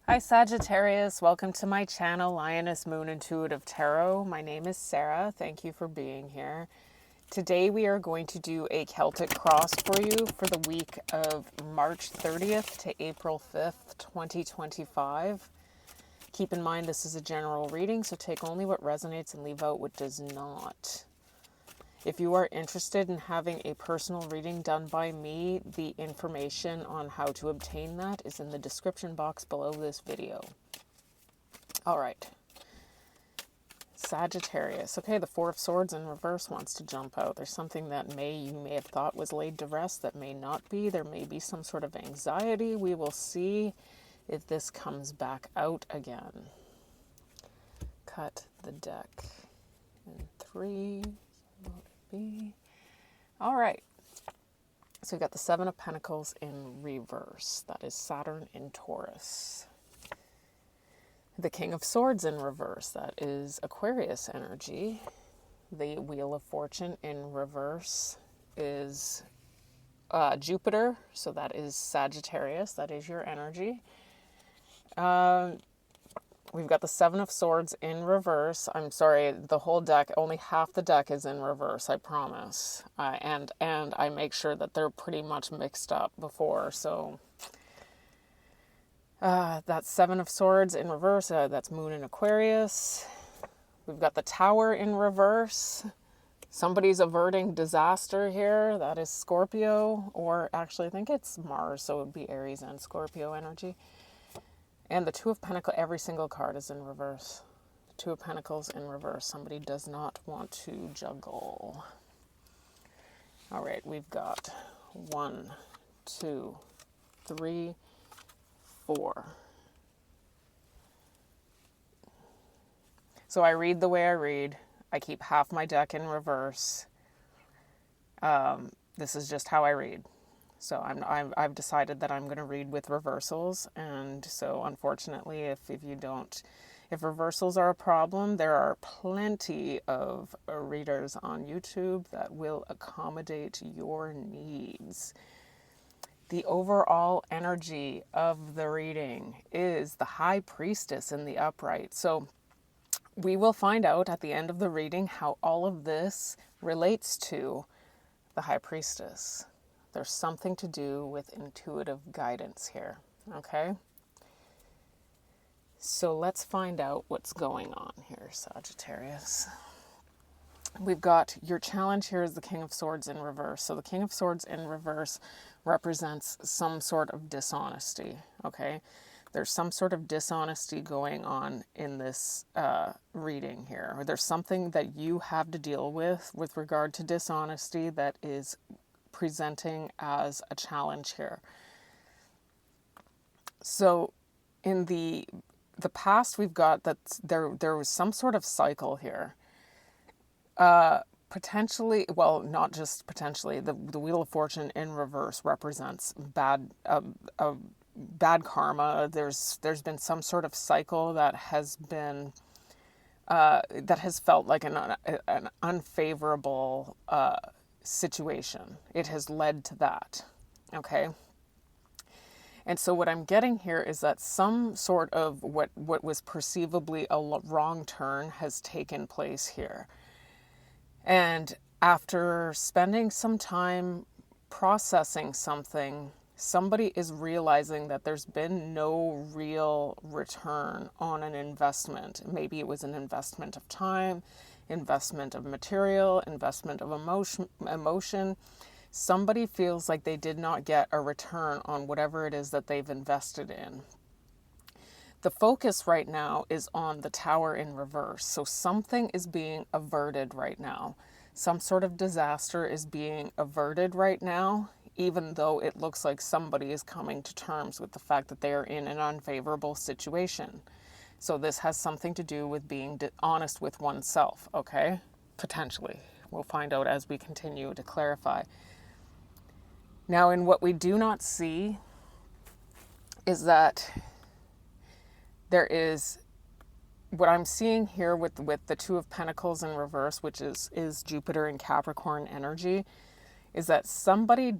Hi Sagittarius, welcome to my channel, Lioness Moon Intuitive Tarot. My name is Sarah. Thank you for being here. Today we are going to do a Celtic cross for you for the week of March 30th to April 5th, 2025. Keep in mind this is a general reading, so take only what resonates and leave out what does not. If you are interested in having a personal reading done by me, the information on how to obtain that is in the description box below this video. All right. Sagittarius. Okay, the Four of Swords in reverse wants to jump out. There's something that you may have thought was laid to rest that may not be. There may be some sort of anxiety. We will see if this comes back out again. Cut the deck in 3. All right, so we've got the Seven of Pentacles in reverse. That is Saturn in Taurus. The King of Swords in reverse. That is Aquarius energy. The Wheel of Fortune in reverse is Jupiter. So that is Sagittarius. That is your energy. We've got the Seven of Swords in reverse. I'm sorry, the whole deck, only half the deck is in reverse, I promise. And I make sure that they're pretty much mixed up before. So that's Seven of Swords in reverse. That's Moon in Aquarius. We've got the Tower in reverse. Somebody's averting disaster here. That is Scorpio. Or actually, I think it's Mars, so it would be Aries and Scorpio energy. And the Two of Pentacles, every single card is in reverse. Two of Pentacles in reverse. Somebody does not want to juggle. All right, we've got 1, 2, 3, 4. So I read the way I read. I keep half my deck in reverse. This is just how I read. So I've decided that I'm going to read with reversals, and so unfortunately, if reversals are a problem, there are plenty of readers on YouTube that will accommodate your needs. The overall energy of the reading is the High Priestess in the upright. So we will find out at the end of the reading how all of this relates to the High Priestess. There's something to do with intuitive guidance here, okay? So let's find out what's going on here, Sagittarius. We've got your challenge here is the King of Swords in reverse. So the King of Swords in reverse represents some sort of dishonesty, okay? There's some sort of dishonesty going on in this reading here. Or there's something that you have to deal with regard to dishonesty that is presenting as a challenge here. So in the past, we've got that there was some sort of cycle here. Potentially, well, not just potentially, the Wheel of Fortune in reverse represents bad karma. There's been some sort of cycle that has been that has felt like an unfavorable situation. It has led to that, okay? And so what I'm getting here is that some sort of what was perceivably a wrong turn has taken place here. And after spending some time processing something, somebody is realizing that there's been no real return on an investment. Maybe it was an investment of time, investment of material, investment of emotion. Somebody feels like they did not get a return on whatever it is that they've invested in. The focus right now is on the Tower in reverse. So something is being averted right now. Some sort of disaster is being averted right now, even though it looks like somebody is coming to terms with the fact that they are in an unfavorable situation. So this has something to do with being honest with oneself, okay? Potentially. We'll find out as we continue to clarify. Now, in what we do not see is that there is, what I'm seeing here with the Two of Pentacles in reverse, which is Jupiter and Capricorn energy, is that somebody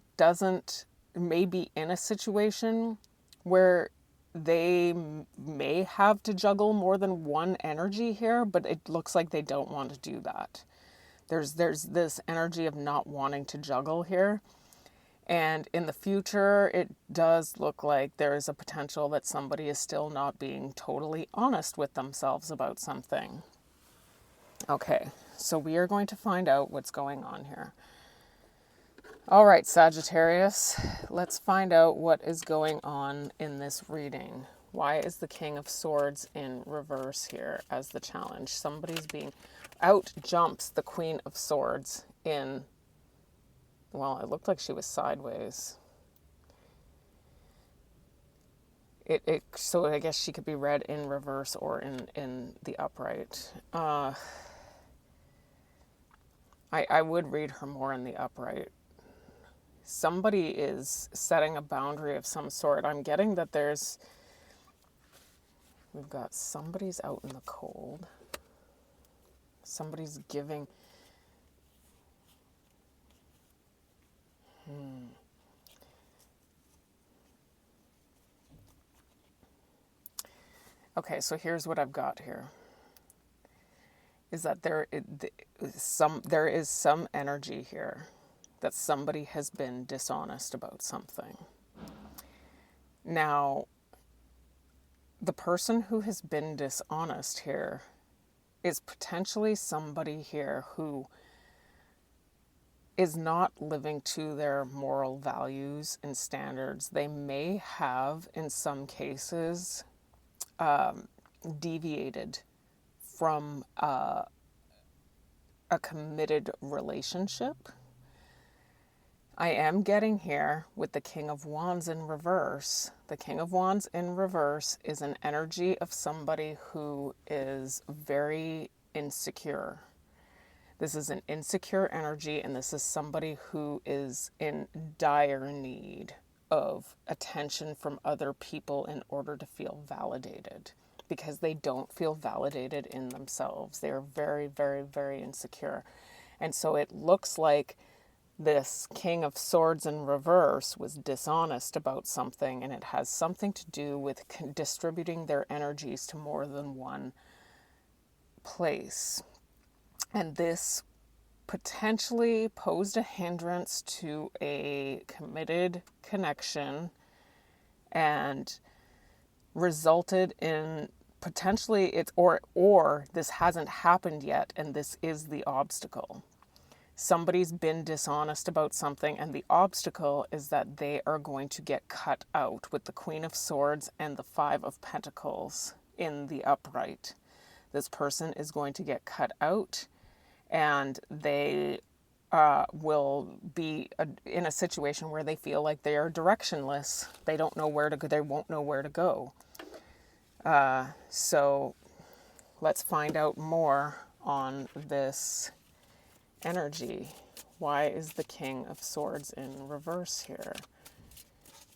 may be in a situation where they may have to juggle more than one energy here, but it looks like they don't want to do that. There's this energy of not wanting to juggle here. And in the future, it does look like there is a potential that somebody is still not being totally honest with themselves about something. Okay, so we are going to find out what's going on here. All right, Sagittarius, let's find out what is going on in this reading. Why is the King of Swords in reverse here as the challenge? Somebody's being... Out jumps the Queen of Swords in... Well, it looked like she was sideways. So I guess she could be read in reverse or in the upright. I would read her more in the upright. Somebody is setting a boundary of some sort. I'm getting that we've got somebody's out in the cold. Somebody's giving... Okay, so here's what I've got here. Is that there is some energy here that somebody has been dishonest about something. Now, the person who has been dishonest here is potentially somebody here who is not living to their moral values and standards. They may have, in some cases, deviated from a committed relationship. I am getting here with the King of Wands in reverse. The King of Wands in reverse is an energy of somebody who is very insecure. This is an insecure energy, and this is somebody who is in dire need of attention from other people in order to feel validated, because they don't feel validated in themselves. They are very, very, very insecure. And so it looks like this King of Swords in reverse was dishonest about something, and it has something to do with distributing their energies to more than one place. And this potentially posed a hindrance to a committed connection and resulted in potentially or this hasn't happened yet, and this is the obstacle. Somebody's been dishonest about something, and the obstacle is that they are going to get cut out with the Queen of Swords and the Five of Pentacles in the upright. This person is going to get cut out, and they will be in a situation where they feel like they are directionless. They don't know where to go. They won't know where to go. So let's find out more on this energy. Why is the King of Swords in reverse here?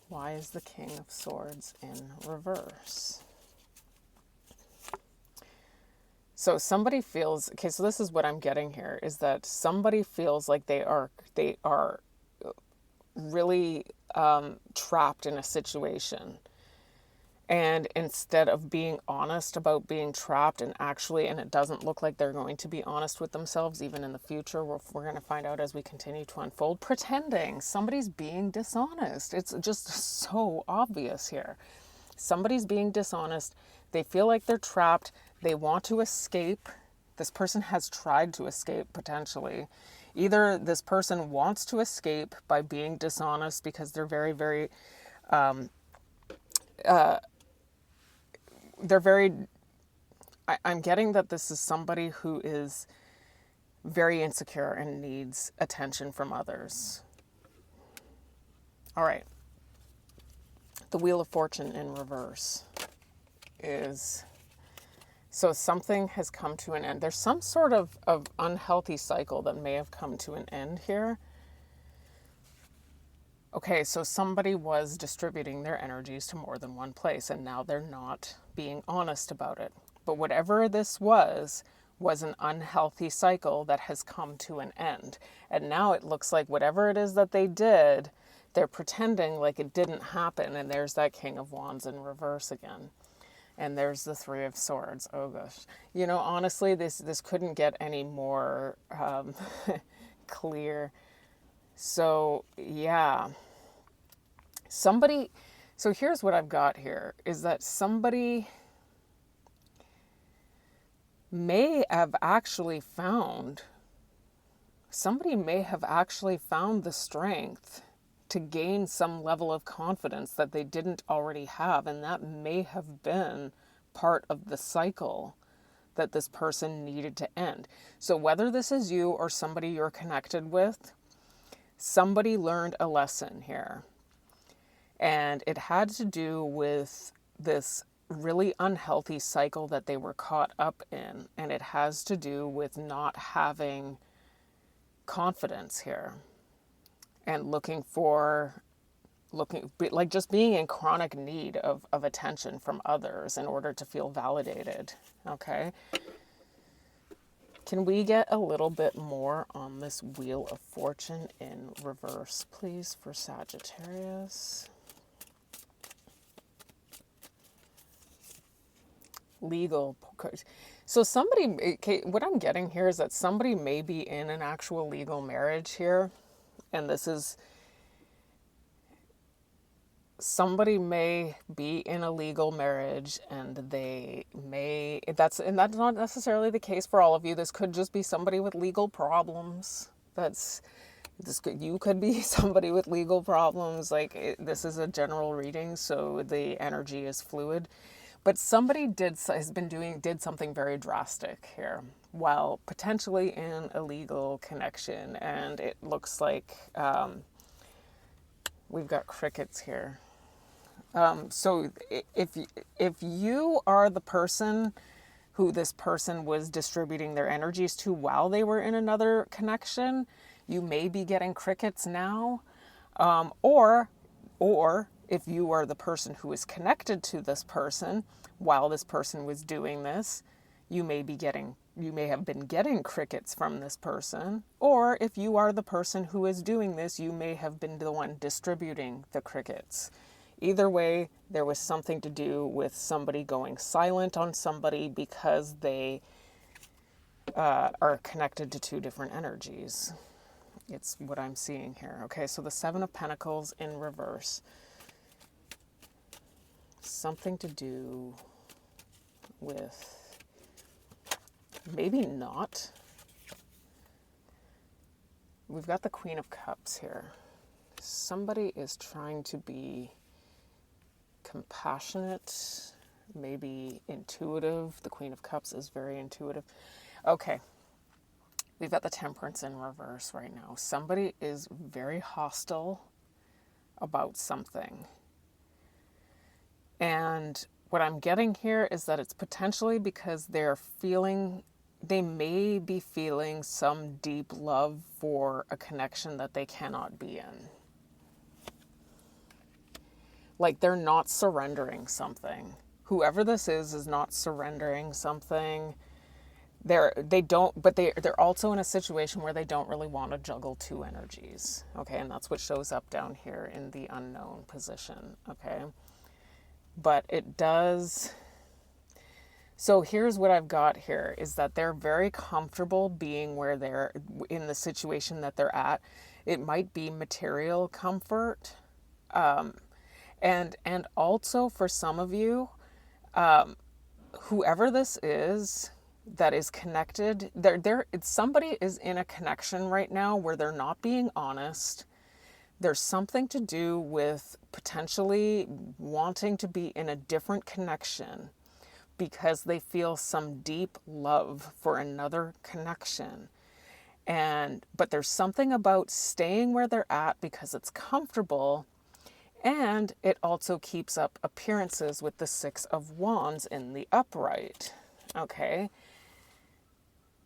Why is the King of Swords in reverse? So somebody feels, okay, so this is what I'm getting here, is that somebody feels like they are really trapped in a situation. And instead of being honest about being trapped and it doesn't look like they're going to be honest with themselves even in the future, we're going to find out as we continue to unfold, pretending somebody's being dishonest. It's just so obvious here. Somebody's being dishonest. They feel like they're trapped. They want to escape. This person has tried to escape potentially. Either this person wants to escape by being dishonest because they're very, very... I'm getting that this is somebody who is very insecure and needs attention from others. All right. The Wheel of Fortune in reverse is... So something has come to an end. There's some sort of unhealthy cycle that may have come to an end here. Okay, so somebody was distributing their energies to more than one place, and now they're not being honest about it. But whatever this was an unhealthy cycle that has come to an end. And now it looks like whatever it is that they did they're pretending like it didn't happen, and there's that King of Wands in reverse again. And there's the Three of Swords. Oh gosh. You know, honestly, this couldn't get any more clear. So, yeah. So here's what I've got here, is that somebody may have actually found the strength to gain some level of confidence that they didn't already have, and that may have been part of the cycle that this person needed to end. So whether this is you or somebody you're connected with, somebody learned a lesson here. And it had to do with this really unhealthy cycle that they were caught up in. And it has to do with not having confidence here and just being in chronic need of attention from others in order to feel validated. Okay. Can we get a little bit more on this Wheel of Fortune in reverse, please, for Sagittarius? Legal. So somebody, what I'm getting here is that somebody may be in an actual legal marriage here. And this is, somebody may be in a legal marriage, and that's not necessarily the case for all of you. This could just be somebody with legal problems. You could be somebody with legal problems. This is a general reading, so the energy is fluid. But somebody did something very drastic here while potentially in a legal connection. And it looks like we've got crickets here. So if you are the person who this person was distributing their energies to while they were in another connection, you may be getting crickets now. Or if you are the person who is connected to this person while this person was doing this, you may have been getting crickets from this person. Or if you are the person who is doing this, you may have been the one distributing the crickets. Either way, there was something to do with somebody going silent on somebody because they are connected to two different energies. It's what I'm seeing here. Okay, so the Seven of Pentacles in reverse. Something to do with, maybe not. We've got the Queen of Cups here. Somebody is trying to be compassionate, maybe intuitive. The Queen of Cups is very intuitive. Okay. We've got the Temperance in reverse right now. Somebody is very hostile about something. And what I'm getting here is that it's potentially because they may be feeling some deep love for a connection that they cannot be in. Like they're not surrendering something. Whoever this is not surrendering something. They're also in a situation where they don't really want to juggle two energies. Okay, and that's what shows up down here in the unknown position. Okay. But it does. So here's what I've got here is that they're very comfortable being where they're in the situation that they're at. It might be material comfort. And also for some of you, whoever this is that is connected, somebody is in a connection right now where they're not being honest. There's something to do with potentially wanting to be in a different connection because they feel some deep love for another connection. But there's something about staying where they're at because it's comfortable, and it also keeps up appearances with the Six of Wands in the upright. Okay?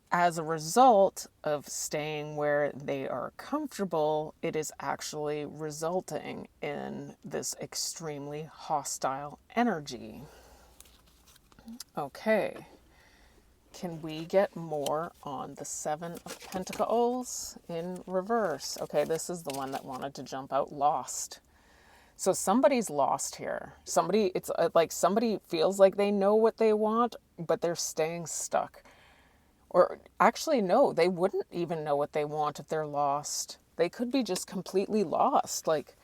As a result of staying where they are comfortable, it is actually resulting in this extremely hostile energy. Okay. Can we get more on the Seven of Pentacles in reverse? Okay, this is the one that wanted to jump out. Lost. So somebody's lost here. It's like somebody feels like they know what they want, but they're staying stuck. Or actually, no, they wouldn't even know what they want if they're lost. They could be just completely lost. Like,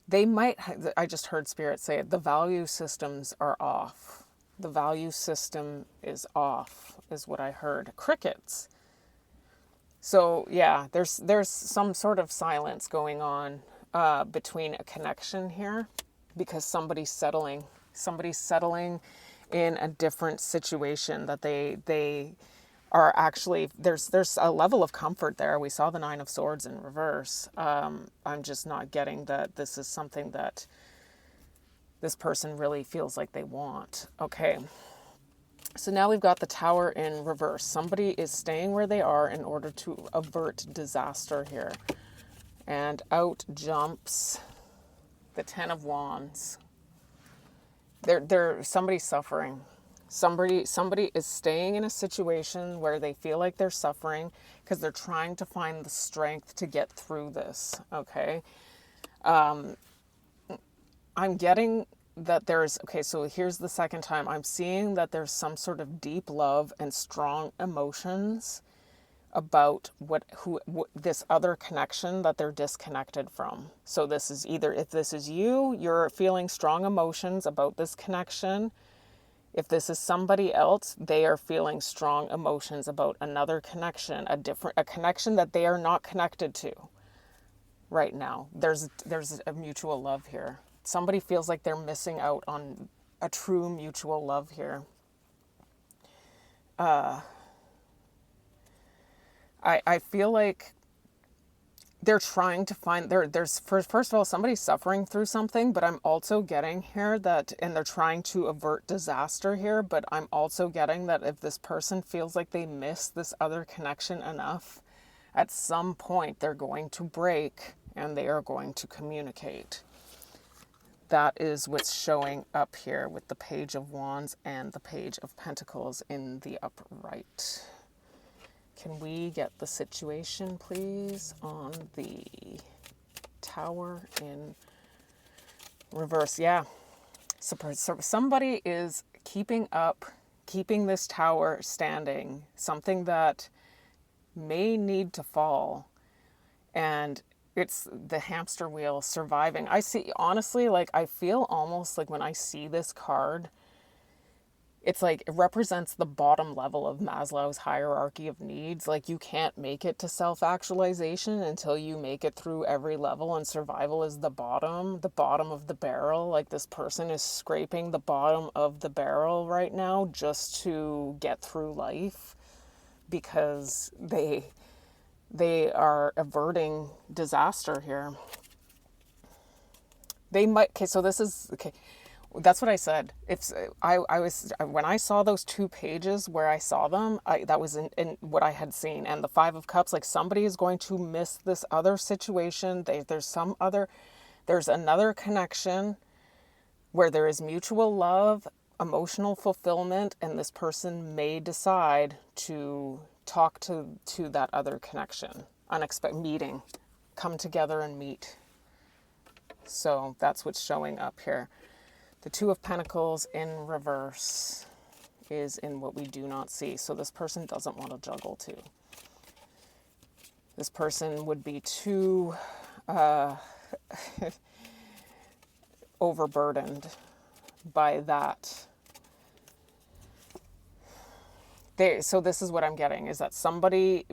they might, I just heard Spirit say it, the value systems are off. The value system is off, is what I heard. Crickets. So yeah, there's some sort of silence going on between a connection here, because somebody's settling in a different situation that they are actually, there's a level of comfort there. We saw the Nine of Swords in reverse. I'm just not getting that this is something that this person really feels like they want. Okay. So now we've got the Tower in reverse. Somebody is staying where they are in order to avert disaster here. And out jumps the Ten of Wands. Somebody's suffering. Somebody is staying in a situation where they feel like they're suffering because they're trying to find the strength to get through this. Okay. I'm getting that so here's the second time. I'm seeing that there's some sort of deep love and strong emotions about this other connection that they're disconnected from. So this is either, if this is you're feeling strong emotions about this connection. If this is somebody else, they are feeling strong emotions about another connection, a connection that they are not connected to right now. There's a mutual love here. Somebody feels like they're missing out on a true mutual love here. I feel like they're trying to find, first of all, somebody's suffering through something, but I'm also getting here that, and they're trying to avert disaster here, but I'm also getting that if this person feels like they miss this other connection enough, at some point they're going to break and they are going to communicate. That is what's showing up here with the Page of Wands and the Page of Pentacles in the upright. Can we get the situation, please, on the Tower in reverse? Yeah. So somebody is keeping this tower standing, something that may need to fall. And it's the hamster wheel, surviving. I see, honestly, like, I feel almost like when I see this card, it's like it represents the bottom level of Maslow's hierarchy of needs. Like, you can't make it to self-actualization until you make it through every level, and survival is the bottom of the barrel. Like, this person is scraping the bottom of the barrel right now just to get through life, because they are averting disaster here. They might, okay, so this is, okay, that's what I said. If when I saw those two pages where I saw them, that was in what I had seen. And the Five of Cups, like, somebody is going to miss this other situation. There's another connection where there is mutual love, emotional fulfillment, and this person may decide to talk to that other connection. Unexpected meeting. Come together and meet. So that's what's showing up here. The Two of Pentacles in reverse is in what we do not see. So this person doesn't want to juggle too. This person would be too overburdened by that. So this is what I'm getting, is that somebody,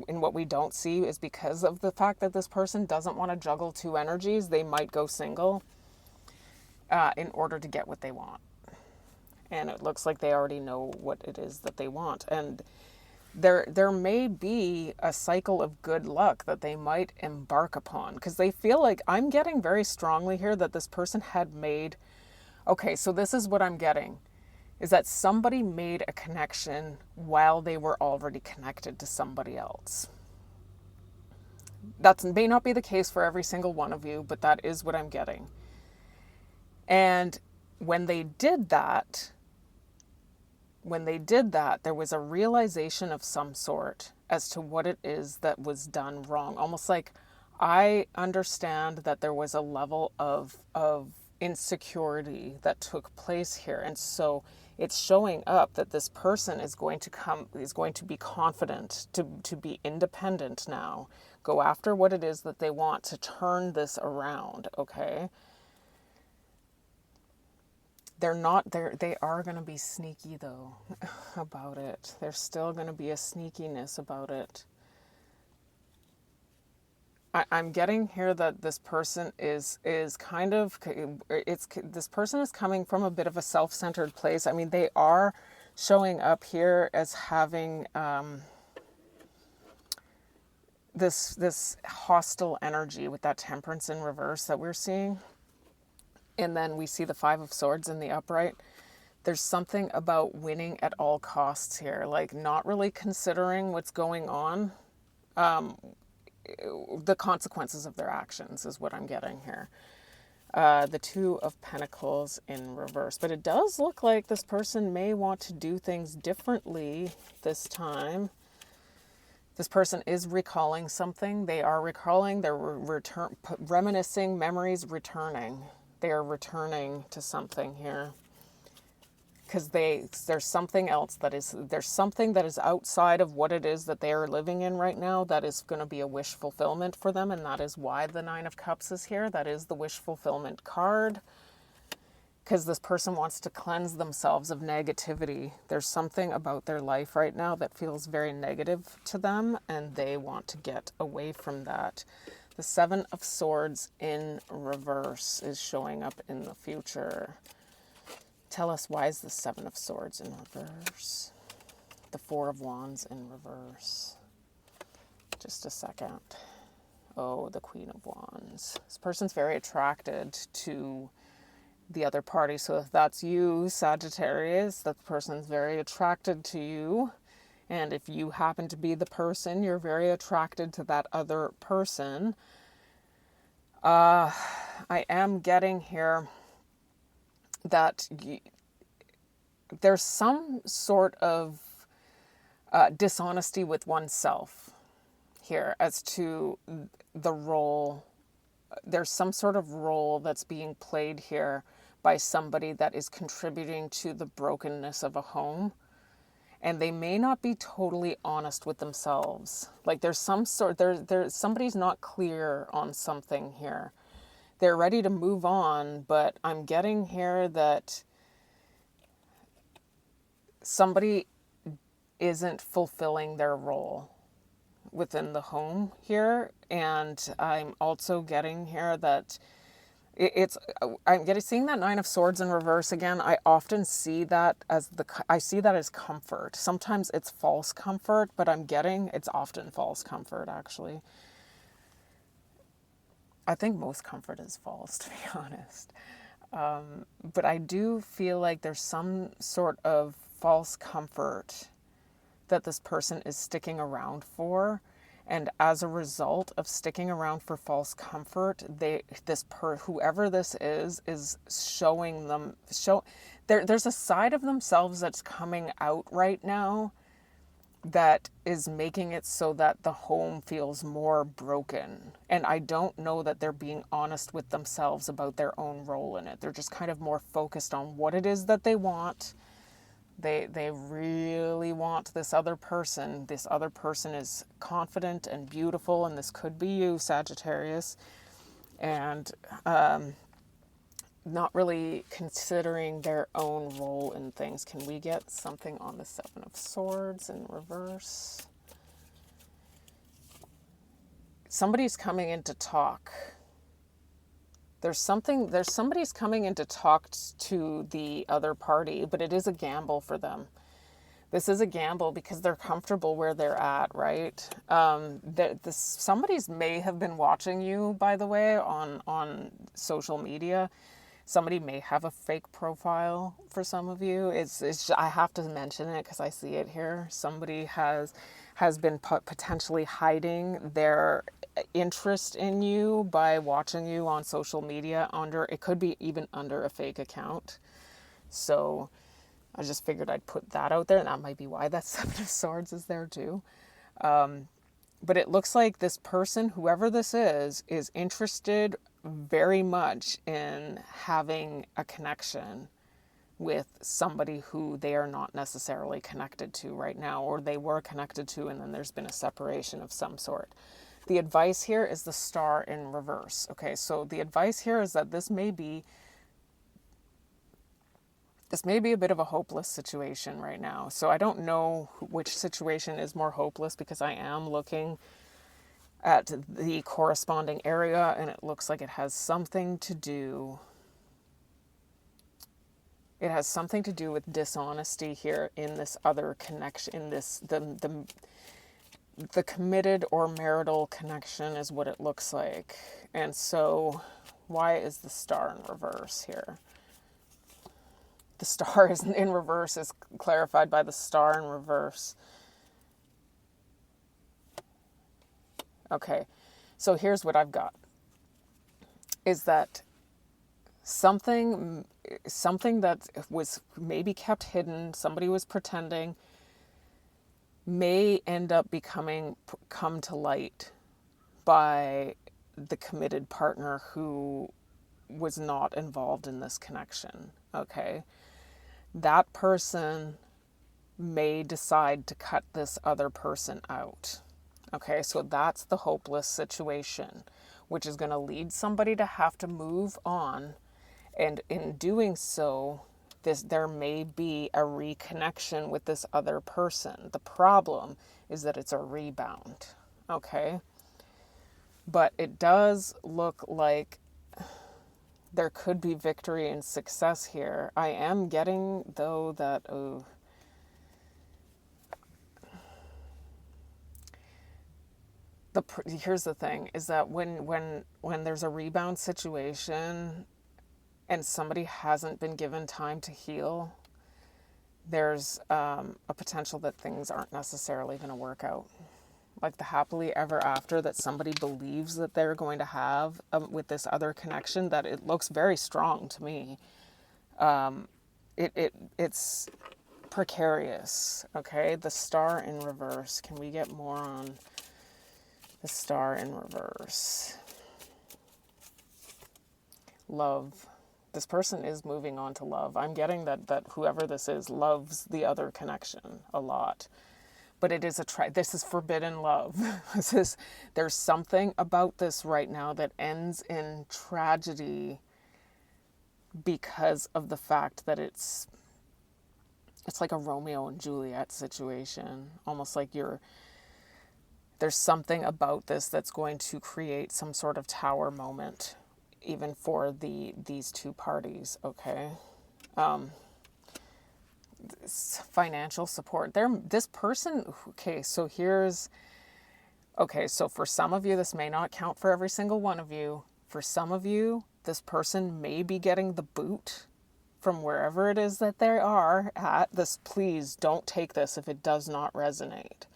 in what we don't see, is because of the fact that this person doesn't want to juggle two energies, they might go single in order to get what they want. And it looks like they already know what it is that they want. And there may be a cycle of good luck that they might embark upon, because they feel like, I'm getting very strongly here that this person had made, okay, so this is what I'm getting, is that somebody made a connection while they were already connected to somebody else. That may not be the case for every single one of you, but that is what I'm getting. And when they did that, when they did that, there was a realization of some sort as to what it is that was done wrong. Almost like, I understand that there was a level of insecurity that took place here. And so it's showing up that this person is going to be confident, to be independent now, go after what it is that they want, to turn this around, okay? They are going to be sneaky though about it. There's still going to be a sneakiness about it. I'm getting here that this person is kind of, this person is coming from a bit of a self-centered place. I mean, they are showing up here as having this hostile energy with that Temperance in reverse that we're seeing. And then we see the Five of Swords in the upright. There's something about winning at all costs here, like not really considering what's going on. The consequences of their actions is what I'm getting here. The Two of Pentacles in reverse. But it does look like this person may want to do things differently this time. This person is recalling something. They are recalling, they're reminiscing, memories returning. They are returning to something here. Because there's something else there's something that is outside of what it is that they are living in right now that is going to be a wish fulfillment for them, and that is why the Nine of Cups is here. That is the wish fulfillment card. Because this person wants to cleanse themselves of negativity. There's something about their life right now that feels very negative to them, and they want to get away from that. The Seven of Swords in reverse is showing up in the future. Tell us, why is the Seven of Swords in reverse? The Four of Wands in reverse. Just a second. Oh, the Queen of Wands. This person's very attracted to the other party. So if that's you, Sagittarius, that person's very attracted to you. And if you happen to be the person, you're very attracted to that other person. I am getting here that there's some sort of dishonesty with oneself here as to the role. There's some sort of role that's being played here by somebody that is contributing to the brokenness of a home. And they may not be totally honest with themselves. Like there's some sort, somebody's not clear on something here. They're ready to move on, but I'm getting here that somebody isn't fulfilling their role within the home here. And I'm also getting here that seeing that Nine of Swords in reverse again. I often see that as comfort. Sometimes it's false comfort, but it's often false comfort, actually. I think most comfort is false, to be honest. But I do feel like there's some sort of false comfort that this person is sticking around for. And as a result of sticking around for false comfort, whoever this is showing them, there's a side of themselves that's coming out right now that is making it so that the home feels more broken. And I don't know that they're being honest with themselves about their own role in it. They're just kind of more focused on what it is that they want. They really want this other person. This other person is confident and beautiful, and this could be you, Sagittarius. And not really considering their own role in things. Can we get something on the Seven of Swords in reverse? Somebody's coming in to talk. Somebody's coming in to talk to the other party, but it is a gamble for them. This is a gamble because they're comfortable where they're at, right? Somebody's may have been watching you, by the way, on social media. Somebody may have a fake profile for some of you. I have to mention it because I see it here. Somebody has been potentially hiding their interest in you by watching you on social media it could be even under a fake account. So I just figured I'd put that out there, and that might be why that Seven of Swords is there too. But it looks like this person, whoever this is interested very much in having a connection with somebody who they are not necessarily connected to right now, or they were connected to, and then there's been a separation of some sort. The advice here is the Star in reverse. Okay, so the advice here is that this may be a bit of a hopeless situation right now. So I don't know which situation is more hopeless, because I am looking at the corresponding area, and it looks like it has something to do with dishonesty here in this other connection, in this the committed or marital connection is what it looks like. And so why is the Star in reverse here? The Star is in reverse is clarified by the Star in reverse. Okay, so here's what I've got. Is that something that was maybe kept hidden, somebody was pretending, may end up come to light by the committed partner who was not involved in this connection. Okay, that person may decide to cut this other person out. Okay, so that's the hopeless situation, which is going to lead somebody to have to move on. And in doing so, there may be a reconnection with this other person. The problem is that it's a rebound. Okay? But it does look like there could be victory and success here. I am getting, though, that... here's the thing, is that when there's a rebound situation and somebody hasn't been given time to heal, there's a potential that things aren't necessarily going to work out. Like the happily ever after that somebody believes that they're going to have with this other connection, that it looks very strong to me. It's precarious. Okay, the Star in reverse. Can we get more on the Star in reverse? Love. This person is moving on to love. I'm getting that whoever this is loves the other connection a lot. But it is this is forbidden love. There's something about this right now that ends in tragedy because of the fact that it's like a Romeo and Juliet situation. Almost like there's something about this that's going to create some sort of tower moment, even for these two parties. Okay, financial support. This person. Okay, so so for some of you, this may not count for every single one of you. For some of you, this person may be getting the boot from wherever it is that they are at. This, please don't take this if it does not resonate.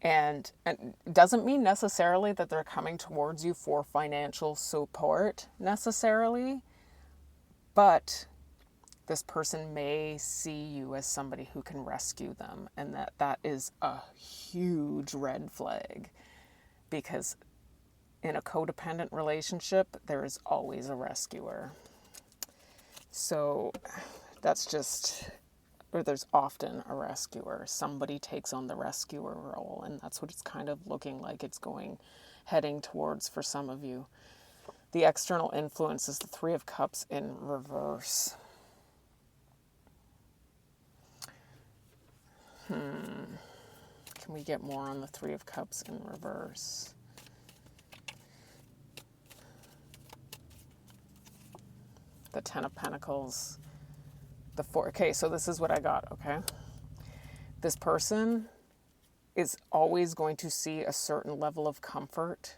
And it doesn't mean necessarily that they're coming towards you for financial support necessarily, but this person may see you as somebody who can rescue them, and that is a huge red flag, because in a codependent relationship, there is always a rescuer. So that's just... or there's often a rescuer. Somebody takes on the rescuer role, and that's what it's kind of looking like it's heading towards for some of you. The external influence is the Three of Cups in reverse. Can we get more on the Three of Cups in reverse? The Ten of Pentacles. The Four. Okay, so this is what I got, okay? This person is always going to see a certain level of comfort.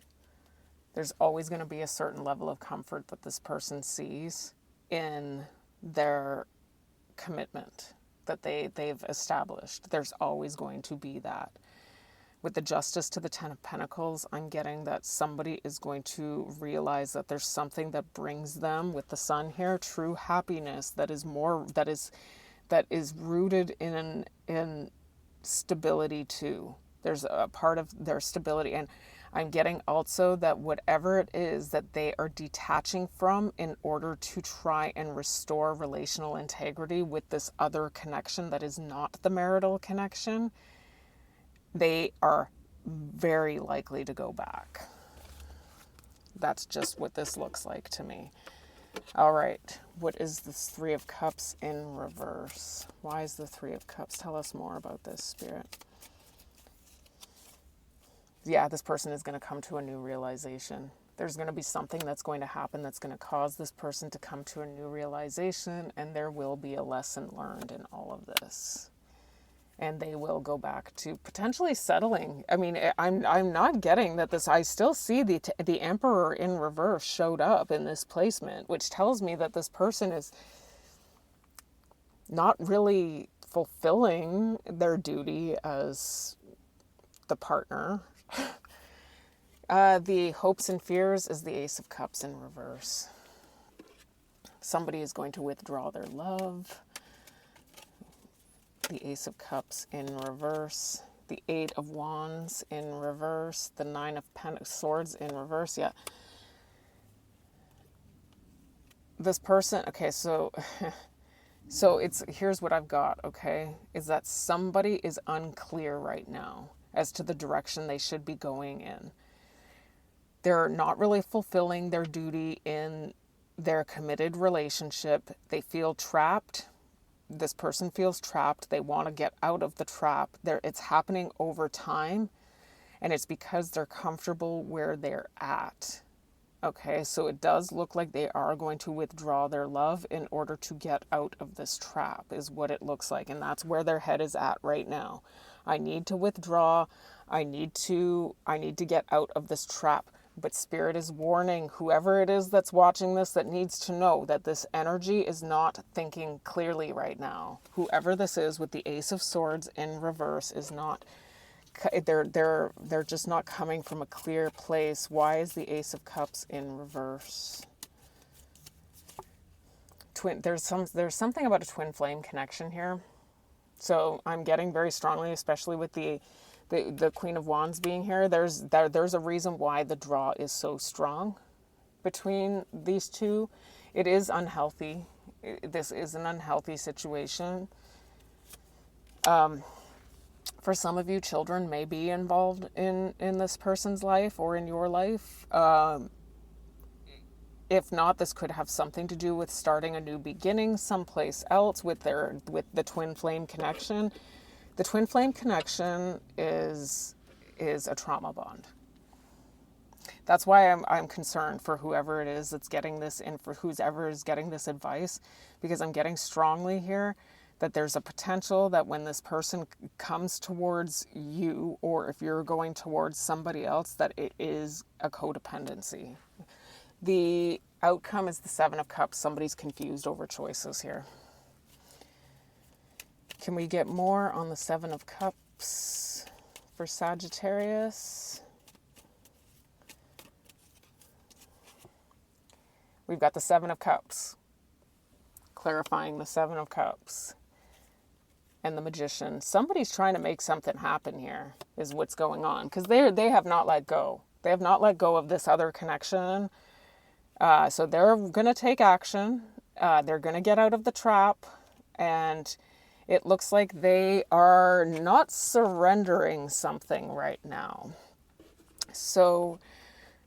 There's always going to be a certain level of comfort that this person sees in their commitment that they've established. There's always going to be that. With the Justice to the Ten of Pentacles, I'm getting that somebody is going to realize that there's something that brings them, with the Sun here, true happiness that is that is rooted in stability too. There's a part of their stability, and I'm getting also that whatever it is that they are detaching from in order to try and restore relational integrity with this other connection that is not the marital connection, they are very likely to go back. That's just what this looks like to me. All right, what is this Three of Cups in reverse? Why is the Three of Cups? Tell us more about this, Spirit. Yeah, this person is going to come to a new realization. There's going to be something that's going to happen that's going to cause this person to come to a new realization, and there will be a lesson learned in all of this. And they will go back to potentially settling. I mean, I'm not getting that this. I still see the Emperor in reverse showed up in this placement, which tells me that this person is not really fulfilling their duty as the partner. The hopes and fears is the Ace of Cups in reverse. Somebody is going to withdraw their love. The Ace of Cups in reverse. The Eight of Wands in reverse. The Nine of Swords in reverse. Yeah. This person, okay, so here's what I've got, okay, is that somebody is unclear right now as to the direction they should be going in. They're not really fulfilling their duty in their committed relationship. They feel trapped. This person feels trapped. They want to get out of the trap. It's happening over time, and it's because they're comfortable where they're at. Okay, so it does look like they are going to withdraw their love in order to get out of this trap, is what it looks like. And that's where their head is at right now. I need to withdraw. I need to get out of this trap. But Spirit is warning whoever it is that's watching this that needs to know that this energy is not thinking clearly right now. Whoever this is with the Ace of Swords in reverse is not, they're just not coming from a clear place. Why is the Ace of Cups in reverse? There's something about a twin flame connection here. So I'm getting very strongly, especially with the Queen of Wands being here, there's a reason why the draw is so strong between these two. It is unhealthy. This is an unhealthy situation. For some of you, children may be involved in this person's life or in your life. If not, this could have something to do with starting a new beginning someplace else with the twin flame connection. The twin flame connection is a trauma bond. That's why I'm concerned for whoever it is that's getting this and for whoever is getting this advice, because I'm getting strongly here that there's a potential that when this person comes towards you, or if you're going towards somebody else, that it is a codependency. The outcome is the Seven of Cups. Somebody's confused over choices here. Can we get more on the Seven of Cups for Sagittarius? We've got the Seven of Cups, clarifying the Seven of Cups, and the Magician. Somebody's trying to make something happen here, is what's going on, because they have not let go. They have not let go of this other connection. So they're going to take action. They're going to get out of the trap, and it looks like they are not surrendering something right now. So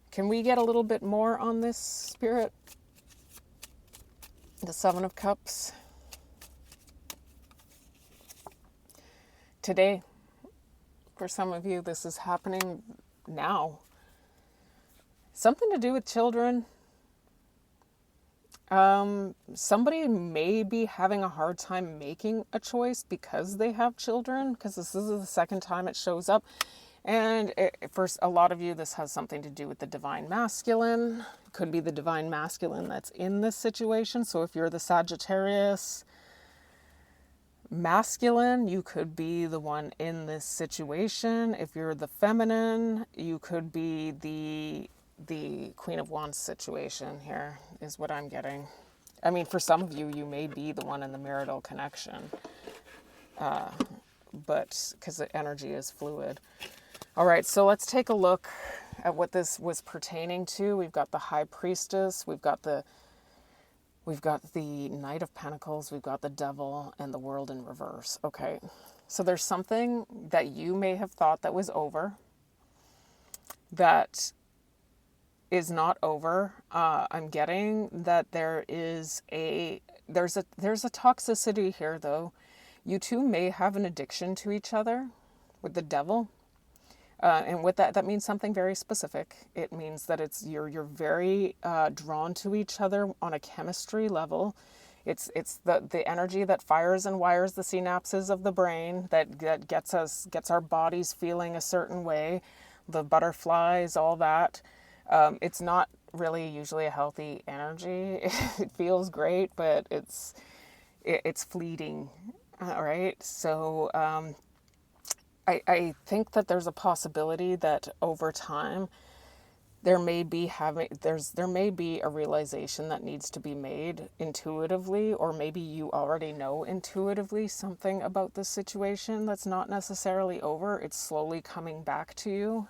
can we get a little bit more on this, Spirit? The Seven of Cups. Today, for some of you, this is happening now. Something to do with children. Somebody may be having a hard time making a choice because they have children, because this is the second time it shows up. And for a lot of you, this has something to do with the divine masculine. It could be the divine masculine that's in this situation. So if you're the Sagittarius masculine, you could be the one in this situation. If you're the feminine, you could be the Queen of Wands situation here, is what I'm getting. I mean, for some of you, you may be the one in the marital connection, but because the energy is fluid. All right, so let's take a look at what this was pertaining to. We've got the High Priestess, we've got the Knight of Pentacles, we've got the Devil, and the World in reverse. Okay, so there's something that you may have thought that was over that is not over. I'm getting that there's a toxicity here, though. You two may have an addiction to each other with the Devil. And with that means something very specific. It means that you're very drawn to each other on a chemistry level. It's the energy that fires and wires the synapses of the brain that gets our bodies feeling a certain way. The butterflies, all that. It's not really usually a healthy energy. It feels great, but it's fleeting. All right, so. I think that there's a possibility that over time there may be a realization that needs to be made intuitively, or maybe you already know intuitively something about this situation that's not necessarily over. It's slowly coming back to you.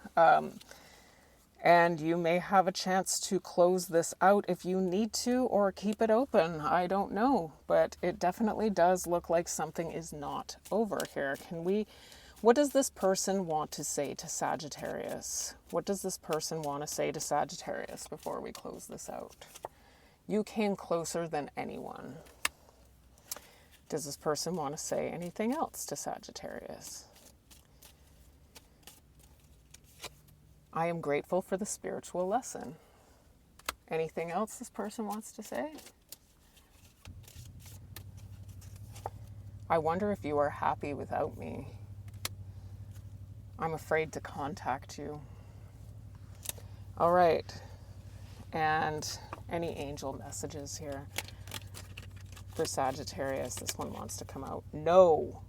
And you may have a chance to close this out if you need to, or keep it open. I don't know, but it definitely does look like something is not over here. What does this person want to say to Sagittarius? What does this person want to say to Sagittarius before we close this out? You came closer than anyone. Does this person want to say anything else to Sagittarius? I am grateful for the spiritual lesson. Anything else this person wants to say? I wonder if you are happy without me. I'm afraid to contact you. All right. And any angel messages here for Sagittarius? This one wants to come out. No.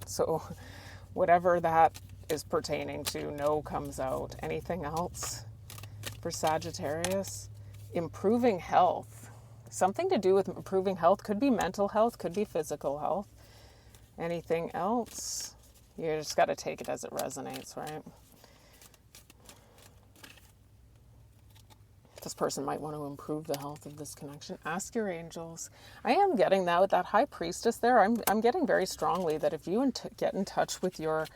So whatever that is pertaining to, no comes out. Anything else for Sagittarius? Improving health. Something to do with improving health. Could be mental health, could be physical health. Anything else? You just got to take it as it resonates, right? This person might want to improve the health of this connection. Ask your angels. I am getting that with that High Priestess there. I'm getting very strongly that if you get in touch with your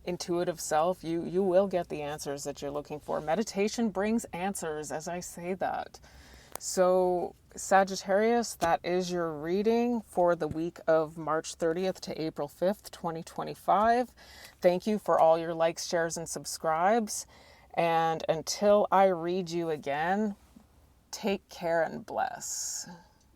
intuitive self, you will get the answers that you're looking for. Meditation brings answers, as I say that. So Sagittarius, that is your reading for the week of March 30th to April 5th, 2025. Thank you for all your likes, shares, and subscribes. And until I read you again, take care and bless.